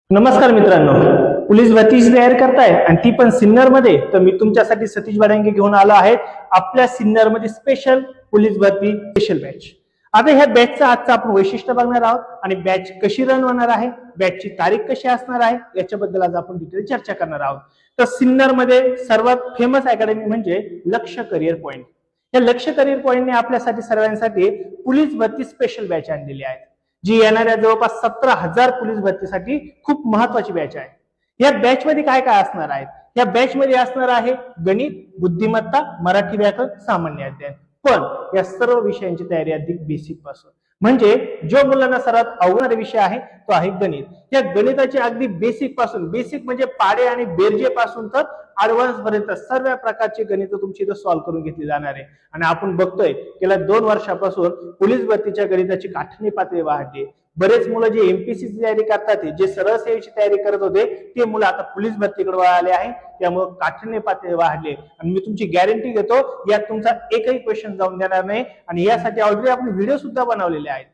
नमस्कार मित्रांनो, पोलीस भरतीची तयारी करताय आणि ती पण सिन्नर मध्ये, तर मी तुमच्यासाठी सतीश बडांगे घेऊन आलो आहे आपल्या सिन्नर मध्ये स्पेशल पोलीस भरती स्पेशल बॅच. आता ह्या बॅचचं आजचं आपण वैशिष्ट्य बघणार आहोत आणि बॅच कशी रन होणार आहे, बॅचची तारीख कशी असणार आहे याच्याबद्दल आज आपण डिटेल चर्चा करणार आहोत. तर सिन्नर मध्ये सर्वात फेमस अकॅडमी म्हणजे लक्ष्य करिअर पॉइंट. या लक्ष्य करिअर पॉइंटने आपल्यासाठी सर्वांसाठी पोलीस भरती स्पेशल बॅच आणलेली आहे, जी येणाऱ्या जवळपास 17,000 पोलीस भरतीसाठी खूप महत्वाची बॅच आहे. या बॅच मध्ये काय काय असणार आहे? या बॅच मध्ये असणार आहे गणित, बुद्धिमत्ता, मराठी व्याकरण, सामान्य अध्ययन. पण या सर्व विषयांची तयारी अधिक बेसिक पासून, म्हणजे जो मुलांना सर्वात अवघड विषय आहे तो आहे गणित. या गणिताची अगदी बेसिक पासून, बेसिक म्हणजे पाडे आणि बेरजे पासून तर ऍडव्हान्स पर्यंत सर्व प्रकारची गणित तुमची इथं सॉल्व्ह करून घेतली जाणार आहे. आणि आपण बघतोय गेल्या 2 वर्षापासून पोलीस भरतीच्या गणिताची काठिण्य पातळी वाढली. बरेच मुलं जे एमपीसीची तयारी करतात, जे सरळ सेवेची तयारी करत होते, ते मुलं आता पोलीस भरतीकडे वळाले आहे. त्यामुळे काठिण्य पातळी वाढले आणि मी तुमची गॅरंटी घेतो यात तुमचा एकही क्वेश्चन जाऊन देणार नाही. आणि यासाठी ऑलरेडी आपण व्हिडिओ सुद्धा बनवलेले आहेत.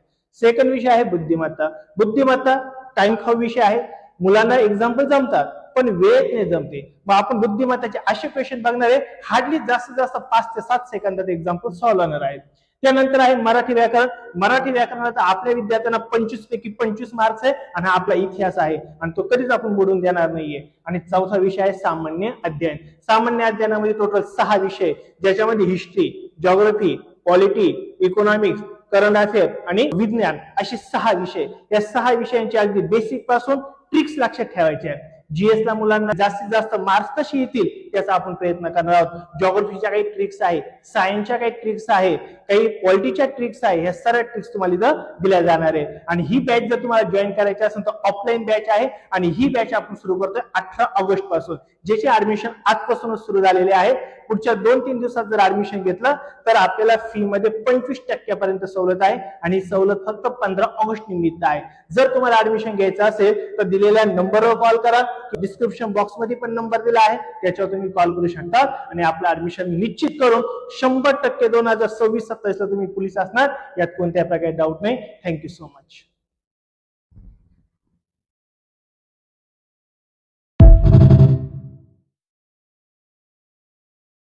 सेकंड विषय आहे बुद्धिमत्ता. बुद्धिमत्ता टाइम खाऊ विषय आहे. मुलांना एक्झाम्पल जमतात पण वेळेत नाही जमते. मग आपण बुद्धिमत्ताचे असे क्वेश्चन बघणार आहे, हार्डली जास्तीत जास्त 5 ते 7 सेकंदात एक्झाम्पल सॉल्व्ह होणार आहेत. त्यानंतर आहे मराठी व्याकरण. मराठी व्याकरणात आपल्या विद्यार्थ्यांना 25 पैकी 25 मार्क्स आहे आणि आपला इतिहास आहे आणि तो कधीच आपण बुडून देणार नाहीये. आणि चौथा विषय आहे सामान्य अध्ययन. सामान्य अध्ययनामध्ये टोटल 6 विषय, ज्याच्यामध्ये history, geography, polity, economics, current affair आणि विज्ञान असे 6 विषय. या 6 विषयांचे अगदी बेसिक पासून ट्रिक्स लक्षात ठेवायचे आहेत. जीएस ला मुलांना जास्तीत जास्त मार्क्स कशी येतील त्याचा आपण प्रयत्न करणार आहोत. जिओग्राफीच्या काही ट्रिक्स आहे, सायन्सच्या काही ट्रिक्स आहे, काही पॉलिटीच्या ट्रिक्स आहे. ह्या सर्व ट्रिक्स तुम्हाला इथं दिल्या जाणार आहे. आणि ही बॅच जर तुम्हाला जॉईन करायची असेल तर ऑफलाईन बॅच आहे आणि ही बॅच आपण सुरू करतोय 18 ऑगस्ट पासून, ज्याचे ऍडमिशन आजपासूनच सुरू झालेले आहे. पुढच्या 2-3 दिवसात जर ऍडमिशन घेतलं तर आपल्याला फी मध्ये 25% पर्यंत सवलत आहे आणि ही सवलत फक्त 15 ऑगस्ट निमित्त आहे. जर तुम्हाला ऍडमिशन घ्यायचं असेल तर दिलेल्या नंबरवर कॉल करा. डिस्क्रिप्शन बॉक्स मध्ये पण नंबर दिला आहे, त्याच्यावर तुम्ही कॉल करू शकता आणि आपलं ऍडमिशन निश्चित करून 100% 2026-27 ला तुम्ही पोलीस असणार, यात कोणत्या प्रकारे डाऊट नाही. Thank you so much.